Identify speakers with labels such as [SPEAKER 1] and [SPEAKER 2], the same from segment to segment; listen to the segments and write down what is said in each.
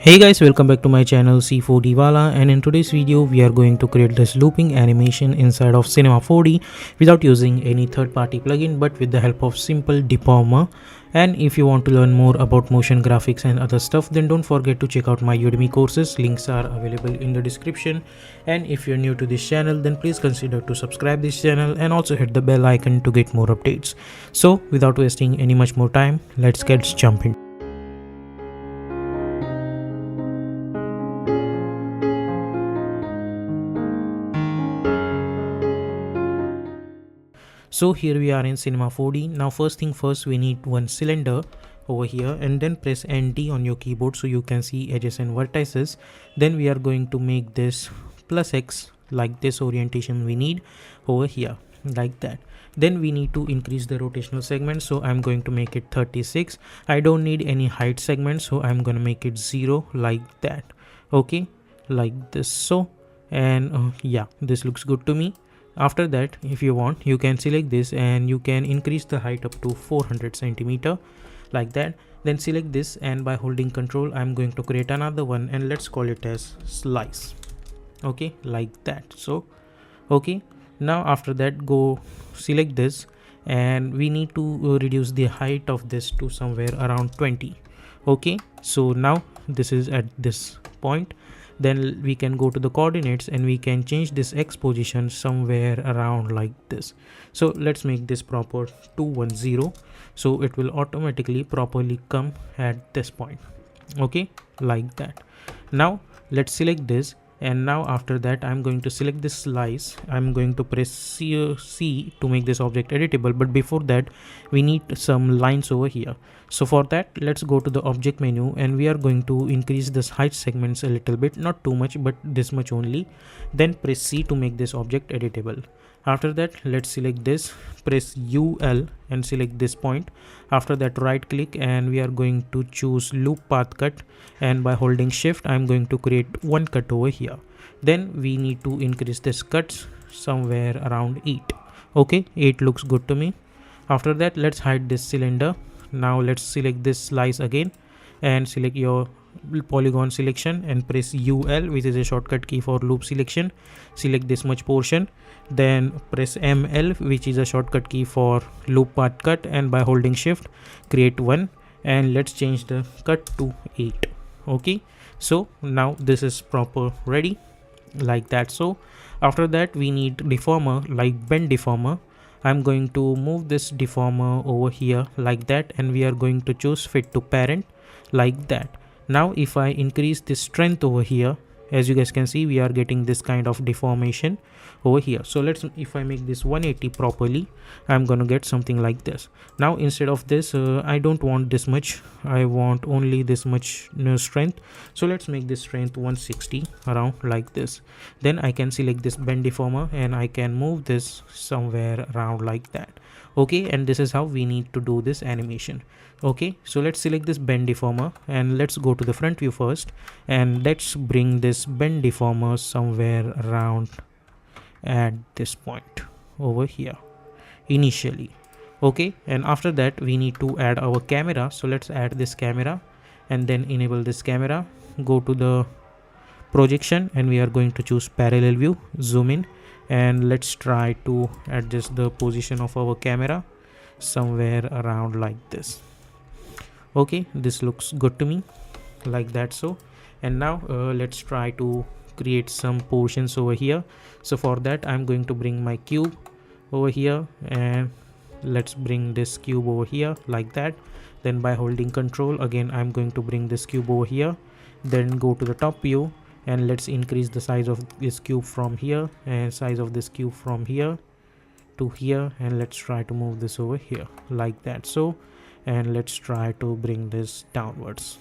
[SPEAKER 1] Hey guys, welcome back to my channel C4D Wala, and in today's video we are going to create this looping animation inside of Cinema 4D without using any third-party plugin but with the help of simple deformer. And if you want to learn more about motion graphics and other stuff, then don't forget to check out my Udemy courses. Links are available in the description. And if you're new to this channel, then please consider to subscribe this channel and also hit the bell icon to get more updates. So without wasting any much more time, let's get jumping. So here we are in Cinema 4D. Now first thing first, we need one cylinder over here and then press NT on your keyboard so you can see edges and vertices. Then we are going to make this plus X, like this orientation we need over here, like that. Then we need to increase the rotational segment, so I'm going to make it 36. I don't need any height segment, so I'm going to make it 0, like that. Okay, like this. So, and yeah, this looks good to me. After that, if you want, you can select this and you can increase the height up to 400 centimeter, like that. Then select this, and by holding control I'm going to create another one and let's call it as slice. Okay, like that. So okay, now after that, go select this and we need to reduce the height of this to somewhere around 20. Okay, so now this is at this point. Then we can go to the coordinates and we can change this X position somewhere around like this. So let's make this proper 210, so it will automatically properly come at this point. Okay, like that. Now let's select this, and now after that I'm going to select this slice. I'm going to press C to make this object editable, but before that we need some lines over here. So for that, let's go to the object menu and we are going to increase this height segments a little bit, not too much but this much only. Then press C to make this object editable. After that, let's select this, press UL and select this point. After that, right click and we are going to choose loop path cut, and by holding shift I'm going to create one cut over here. Then we need to increase this cuts somewhere around 8. Okay, 8 looks good to me. After that, let's hide this cylinder. Now let's select this slice again and select your polygon selection and press UL, which is a shortcut key for loop selection. Select this much portion, then press ML, which is a shortcut key for loop path cut, and by holding shift create one, and let's change the cut to 8. Okay, so now this is proper ready, like that. So after that, we need deformer, like bend deformer. I'm going to move this deformer over here like that, and we are going to choose fit to parent, like that. Now if I increase this strength over here, as you guys can see, we are getting this kind of deformation over here. So if I make this 180 properly, I'm gonna get something like this. Now instead of this, I don't want this much, I want only this much strength. So let's make this strength 160 around like this. Then I can select this bend deformer and I can move this somewhere around like that. Okay, and this is how we need to do this animation. Okay, so let's select this bend deformer and let's go to the front view first, and let's bring this bend deformer somewhere around at this point over here initially. Okay, and after that we need to add our camera. So let's add this camera and then enable this camera. Go to the projection and we are going to choose parallel view, zoom in, and let's try to adjust the position of our camera somewhere around like this. Okay, this looks good to me, like that. So, and now let's try to create some portions over here. So for that, I'm going to bring my cube over here and let's bring this cube over here like that. Then by holding control again, I'm going to bring this cube over here. Then go to the top view and let's increase the size of this cube from here and size of this cube from here to here, and let's try to move this over here like that. So, and let's try to bring this downwards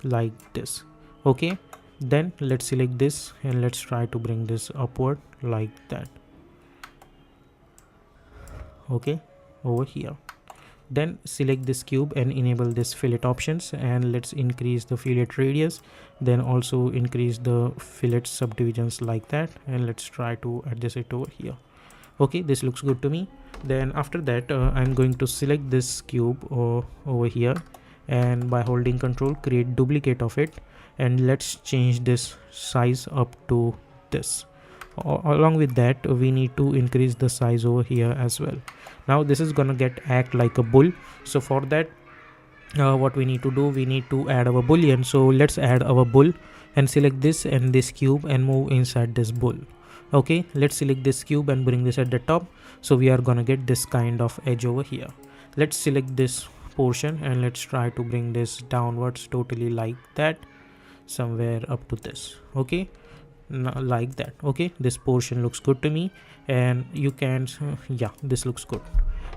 [SPEAKER 1] like this. Okay, then let's select this and let's try to bring this upward like that. Okay, over here. Then select this cube and enable this fillet options, and let's increase the fillet radius, then also increase the fillet subdivisions like that, and let's try to adjust it over here. Okay, this looks good to me. Then after that, I'm going to select this cube over here and by holding control create duplicate of it, and let's change this size up to this. Along with that we need to increase the size over here as well. Now this is gonna get act like a bull. So for that what we need to do, we need to add our boolean. So let's add our bull and select this and this cube and move inside this bull. Okay, let's select this cube and bring this at the top. So we are gonna get this kind of edge over here. Let's select this portion and let's try to bring this downwards totally like that, somewhere up to this. Okay, like that. Okay, this portion looks good to me, and you can yeah, this looks good.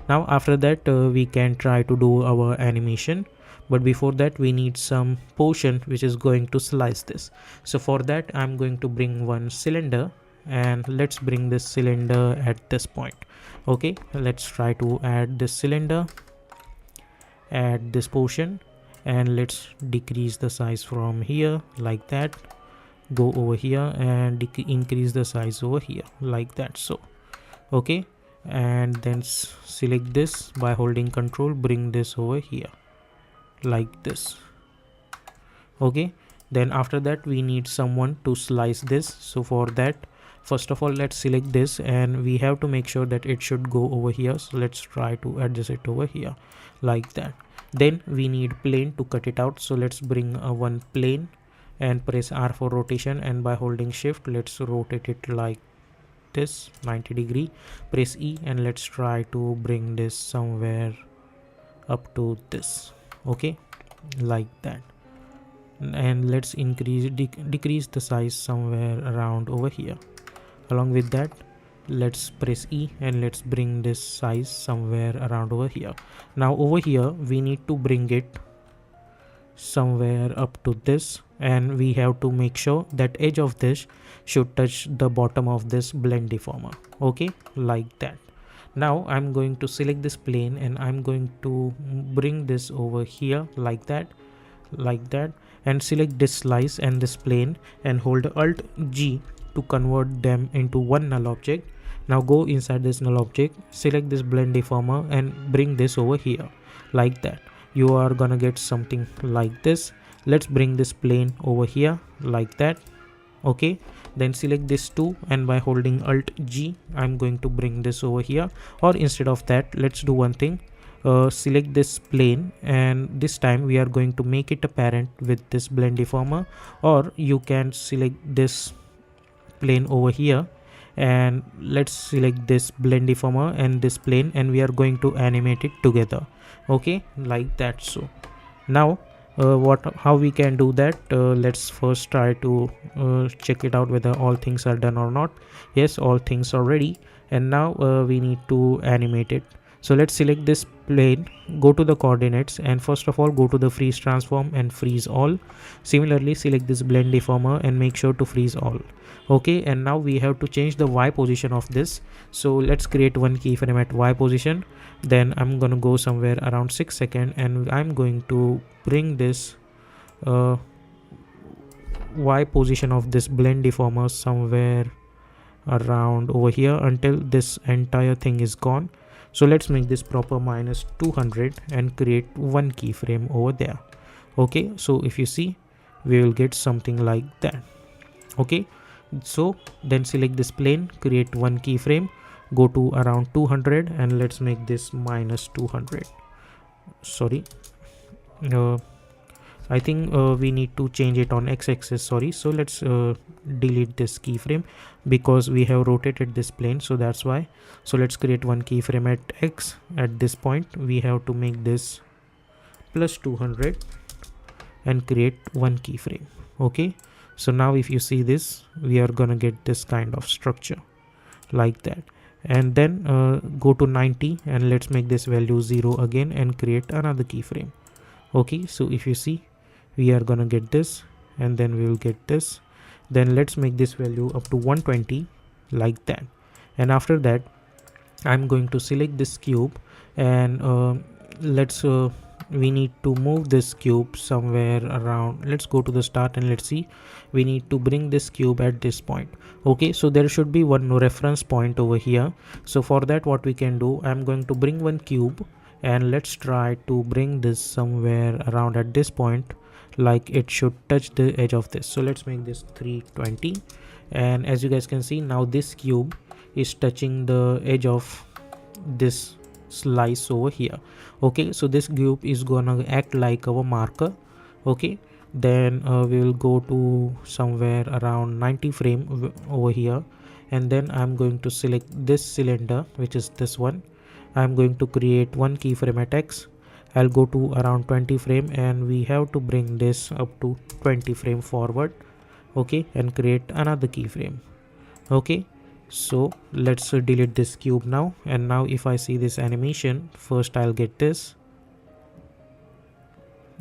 [SPEAKER 1] Now after that we can try to do our animation, but before that we need some portion which is going to slice this. So for that I'm going to bring one cylinder, and let's bring this cylinder at this point. Okay, let's try to add this cylinder, add this portion, and let's decrease the size from here like that, go over here and increase the size over here like that. So okay, and then select this by holding control, bring this over here like this. Okay, then after that we need someone to slice this. So for that first of all let's select this, and we have to make sure that it should go over here. So let's try to adjust it over here like that. Then we need plane to cut it out. So let's bring one plane and press R for rotation, and by holding shift let's rotate it like this 90 degree. Press E and let's try to bring this somewhere up to this. Okay, like that, and let's decrease the size somewhere around over here. Along with that let's press E and let's bring this size somewhere around over here. Now over here we need to bring it somewhere up to this, and we have to make sure that edge of this should touch the bottom of this blend deformer. Okay, like that. Now I'm going to select this plane and I'm going to bring this over here like that, and select this slice and this plane and hold Alt G to convert them into one null object. Now go inside this null object, select this blend deformer and bring this over here like that. You are gonna get something like this. Let's bring this plane over here like that. Okay, then select this two, and by holding Alt G I'm going to bring this over here. Or instead of that, let's do one thing, select this plane, and this time we are going to make it a parent with this blend deformer. Or you can select this plane over here and let's select this blend deformer and this plane, and we are going to animate it together. Okay, like that. So now how we can do that, let's first try to check it out whether all things are done or not. Yes, all things are ready, and now we need to animate it. So let's select this plane, go to the coordinates, and first of all go to the freeze transform and freeze all. Similarly select this blend deformer and make sure to freeze all. Okay, and now we have to change the Y position of this. So let's create one keyframe at Y position. Then I'm gonna go somewhere around 6 seconds, and I'm going to bring this Y position of this blend deformer somewhere around over here until this entire thing is gone. So let's make this proper -200 and create one keyframe over there. Okay, so if you see, we will get something like that. Okay, so then select this plane, create one keyframe, go to around 200, and let's make this -200. Sorry, I think we need to change it on x-axis. Sorry, so let's delete this keyframe because we have rotated this plane, so that's why. So let's create one keyframe at x. At this point we have to make this +200 and create one keyframe. Okay, so now if you see this, we are gonna get this kind of structure like that. And then go to 90 and let's make this value 0 again and create another keyframe. Okay, so if you see, we are gonna get this, and then we will get this. Then let's make this value up to 120 like that. And after that I'm going to select this cube, and we need to move this cube somewhere around. Let's go to the start and let's see, we need to bring this cube at this point. Okay, so there should be one reference point over here. So for that what we can do, I'm going to bring one cube and let's try to bring this somewhere around at this point, like it should touch the edge of this. So let's make this 320, and as you guys can see now this cube is touching the edge of this slice over here. Okay, so this cube is gonna act like our marker. Okay, then we will go to somewhere around 90 frame over here, and then I'm going to select this cylinder, which is this one. I'm going to create one keyframe at X. I'll go to around 20 frame, and we have to bring this up to 20 frame forward. Okay, and create another keyframe. Okay, so let's delete this cube now, and now if I see this animation, first I'll get this,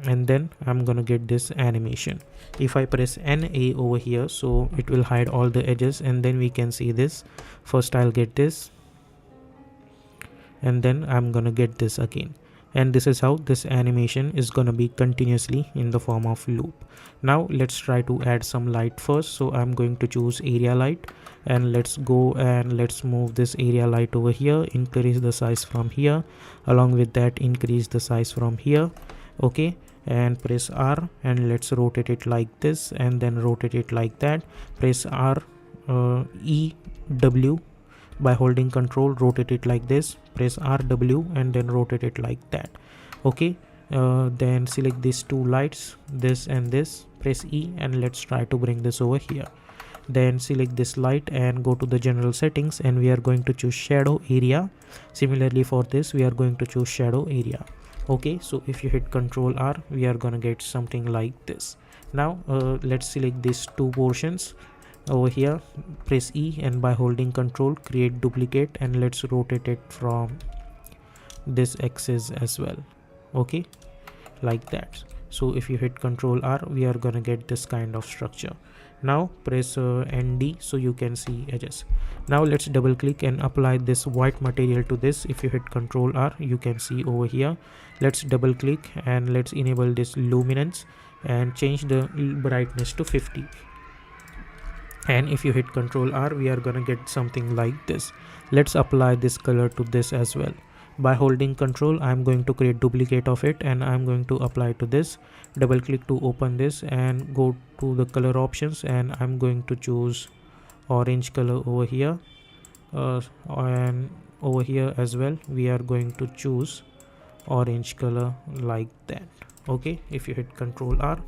[SPEAKER 1] and then I'm gonna get this animation. If I press NA over here, so it will hide all the edges, and then we can see this. First I'll get this, and then I'm gonna get this again, and this is how this animation is gonna be continuously in the form of loop. Now let's try to add some light first. So I'm going to choose area light, and let's go and let's move this area light over here, increase the size from here, along with that increase the size from here. Okay, and press R, and let's rotate it like this, and then rotate it like that. Press R, E, W, by holding control, rotate it like this. Press RW, and then rotate it like that. Okay, then select these two lights, this and this. Press E, and let's try to bring this over here. Then select this light and go to the general settings, and we are going to choose shadow area. Similarly for this, we are going to choose shadow area. Okay, so if you hit Ctrl R, we are gonna get something like this. Now let's select these two portions over here. Press E, and by holding control, create duplicate, and let's rotate it from this axis as well. Okay, like that. So if you hit Ctrl R, we are gonna get this kind of structure. Now press ND so you can see edges. Now let's double click and apply this white material to this. If you hit Ctrl R, you can see over here. Let's double click and let's enable this luminance and change the brightness to 50. And if you hit Ctrl R, we are gonna get something like this. Let's apply this color to this as well. By holding Ctrl, I'm going to create duplicate of it, and I'm going to apply to this. Double click to open this and go to the color options, and I'm going to choose orange color over here, and over here as well we are going to choose orange color like that. Okay, if you hit Ctrl R,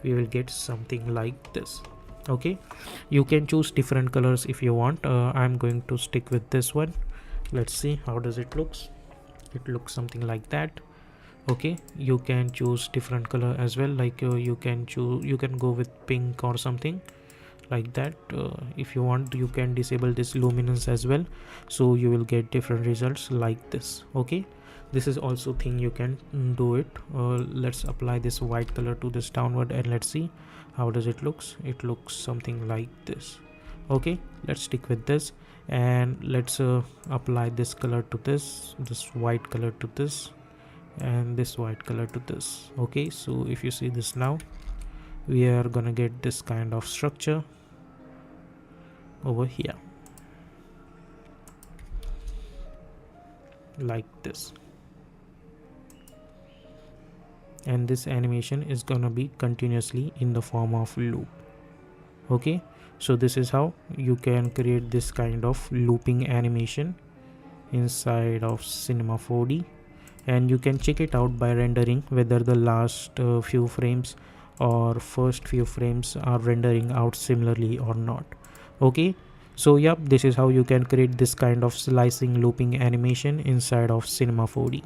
[SPEAKER 1] we will get something like this. Okay, you can choose different colors if you want. I'm going to stick with this one. Let's see how does it looks. It looks something like that. Okay, you can choose different color as well, like you can go with pink or something like that. If you want, you can disable this luminance as well, so you will get different results like this. Okay, this is also thing you can do it. Let's apply this white color to this downward, and let's see how does it looks. It looks something like this. Okay, let's stick with this, and let's apply this color to this white color to this, and this white color to this. Okay, so if you see this now, we are gonna get this kind of structure over here like this, and this animation is gonna be continuously in the form of loop. Okay, so this is how you can create this kind of looping animation inside of Cinema 4D, and you can check it out by rendering whether the last few frames or first few frames are rendering out similarly or not. Okay, so yep, this is how you can create this kind of slicing looping animation inside of Cinema 4D.